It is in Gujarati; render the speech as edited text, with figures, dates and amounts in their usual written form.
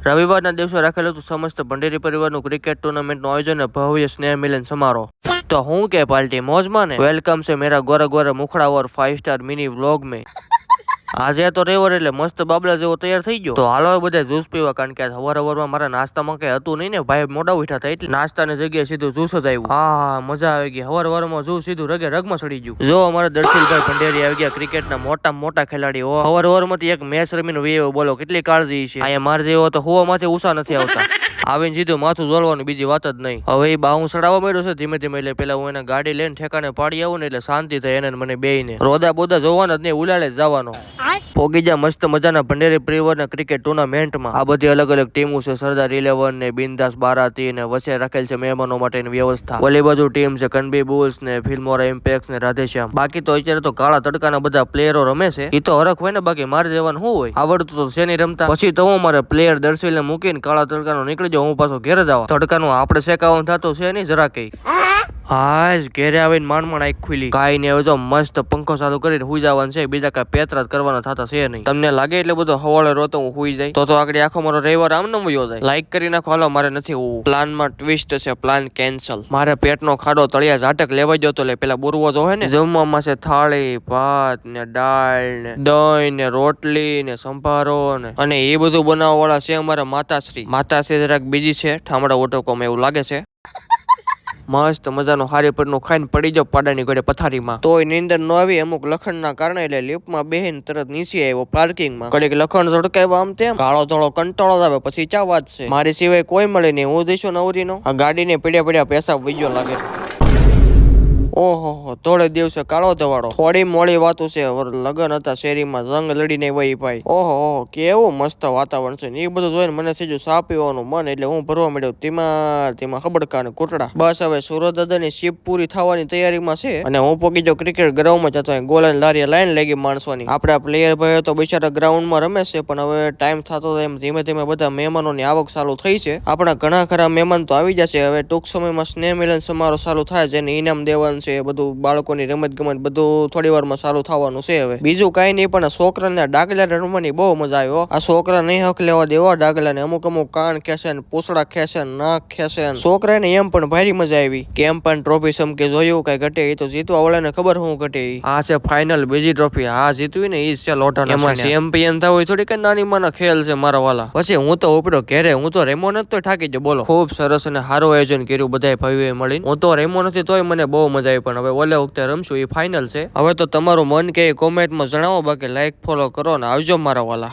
રવિવારના દિવસે રાખેલું હતું સમસ્ત ભંડેરી પરિવારનું ક્રિકેટ ટુર્નામેન્ટનું આયોજન ભવ્ય સ્નેહ મિલન સમારોહ। तो हूँ के पार्टी मौज माने वेलकम से मेरा गोरा गोरा मुखड़ा और 5 स्टार मिनी व्लॉग में। આજે તો રેવર એટલે મસ્ત બાબલા જેવો તૈયાર થઈ ગયો। તો હાલો બધા જ્યુસ પીવા, કારણ કે હવારમાં મારા નાસ્તામાં કઈ હતું નહીં ને, ભાઈ મોડા ઉઠ્યા હતા એટલે નાસ્તાની જગ્યાએ સીધું જ્યુસ જ આવ્યું। હા મજા આવી ગઈ, હવારમાં જ્યુસ સીધું રગે રગમાં સડી ગયું। જો અમારા દર્શિલભાઈ ભંડેરી આવી ગયા, ક્રિકેટના મોટા ખેલાડી। હવારમાંથી એક મેચ રમીને વીએ, બોલો કેટલી કાળજી છે। અહીંયા માર જેવો તો હુવામાંથી ઉષા નથી આવતા, આવીને સીધું માથું જોલવાનું, બીજી વાત જ નહીં। હવે એ બાહું સડાવવા માંડ્યો છે ધીમે ધીમે, એટલે પેલા હું એને ગાડી લઈને ઠેકાણે પાડી આવું ને એટલે શાંતિ થાય એને મને બેયને। રોદા બોદા જોવાના જ નહીં, ઉલાડે જ જવાનો। પોગી જા મસ્ત મજાના ભંડેરી પરિવારના ક્રિકેટ ટુર્નામેન્ટમાં। આ બધી અલગ અલગ ટીમો છે, સરદાર 11 ને બિંદાસ બારાતી ને વચ્ચે રાખેલ છે મહેમાનો માટેની વ્યવસ્થા। ઓલી બાજુ ટીમ છે કનબી બુલ્સ ને ફિલ્મોરા ઇમ્પેક્ટ ને રાધેશ્યામ। બાકી તો અત્યારે તો કાળા તડકાના બધા પ્લેયરો રમે છે, એ તો હરખ હોય ને, બાકી મારે જવાનું શું હોય, આવડતું તો છે નહીં રમતા। પછી તો હું મારે પ્લેયર દર્શીને મૂકીને કાળા તડકાનો નીકળી જાઉં, હું પાછો ઘેર જ આવા। તડકાનું આપણે શેકાવાનું થતું છે નહીં જરા કઈ। હાજ ઘેરે આવીને માંડ આંખ ખુલી, કાઈ ને હવે જો મસ્ત પંખો ચાલુ કરીને હુઈ જવાનું છે, બીજા કઈ પેતરા જ કરવાના થતા છે નહીં। તમને લાગે એટલે બધો હવાળે રોતો હું હુઈ જાય તો આગળ આખો મારો રવિવાર આમ ન વયો જાય। લાઈક કરી નાખો, હાલો મારે નથી હોવું। પ્લાનમાં ટ્વિસ્ટ છે, પ્લાન કેન્સલ। મારે પેટનો ખાડો તળિયા ઝાટક લેવા જતો, એટલે પેલા બોરવો જો હે ને, જમવામાં છે થાળી ભાત ને દાળ ને દહીં ને રોટલી ને સંભારો ને, અને એ બધું બનાવવા વાળા છે અમારા માતાશ્રી જરાક બીજી છે, ઠામડા ઓટોકોમાં એવું લાગે છે। મસ્ત મજાનો હારી પરનું ખાઈને પડી જાવ પાડાની ઘડે પથારીમાં, તોય નીંદર ન આવી અમુક લખણના કારણે, એટલે લિફ્ટમાં બેહીને તરત નીચે આવ્યો પાર્કિંગમાં। કડીક લખણ ઝડકાવ્યા આમ તેમ, કાળો ધોળો કંટાળો આવે, પછી ચા વાત છે, મારી સિવાય કોઈ મળે નહીં, હું દઈશું નવરીનો। આ ગાડીને પડ્યા પેશાબ વૈયો લાગે। ઓહો થોડે દિવસે કાળો ધવાડો, થોડી મોડી વાતો છે, લગન હતા શેરીમાં, જંગ લડીને વહી ભાઈ। ઓહો કેવું મસ્ત વાતાવરણ છે ને, એ બધું જોઈને મને થઈ ગયું સા પીવાનું મન, એટલે હું ભરવા માંડ્યો તેમાં ખબડકા ને કોટડા। બસ હવે સુરત દાદાની શિપ પૂરી થવાની તૈયારીમાં છે, અને હું પોકી જો ક્રિકેટ ગ્રાઉન્ડમાં જતો, ગોલાની લારી લાઈન લાગી માણસોની। આપડા પ્લેયર ભાઈ તો બિચારા ગ્રાઉન્ડમાં રમે છે, પણ હવે ટાઈમ થતો એમ ધીમે ધીમે બધા મહેમાનોની આવક ચાલુ થઈ છે। આપણા ઘણા ખરા મહેમાન તો આવી જશે, હવે ટૂંક સમયમાં સ્નેહ મિલન સમારોહ ચાલુ થાય, જેને ઇનામ દેવાનું છે, બધું બાળકોની રમત ગમત બધું થોડી વારમાં ચાલુ થવાનું છે। હવે બીજું કઈ નહીં, પણ છોકરાને ડાગલા રમવાની બહુ મજા આવ્યો। આ છોકરા નહીં હક લેવા દેવા ડાગલાને, અમુક કાન ખેંચે ને પૂછડા ખેંચે ને નાક ખેંચે ને, છોકરાને એમ પણ ભારી મજા આવી। કેમ પણ ટ્રોફી સમકે જોયું કઈ ઘટે, એ તો જીતવા વાળાને ખબર શું ઘટે। આ છે ફાઇનલ બીજી ટ્રોફી, આ જીતવી ને એ છે લોટા, એમાં ચેમ્પિયન થવું થોડી કઈ નાની માના ખેલ છે મારા વાલા। પછી હું તો ઉપડ્યો ઘેરે, હું તો રેમો નથી તો થાકી ગયો, બોલો ખૂબ સરસ અને સારું આયોજન કર્યું બધા ભાઈઓએ મળીને। હું તો રેમો નથી તોય મને બહુ મજા આવી, પણ હવે ઓલે વખતે રમશું એ ફાઇનલ છે। હવે તો તમારું મન કે કોમેન્ટમાં જણાવો, બાકી લાઈક ફોલો કરો ને આવજો મારા વાલા।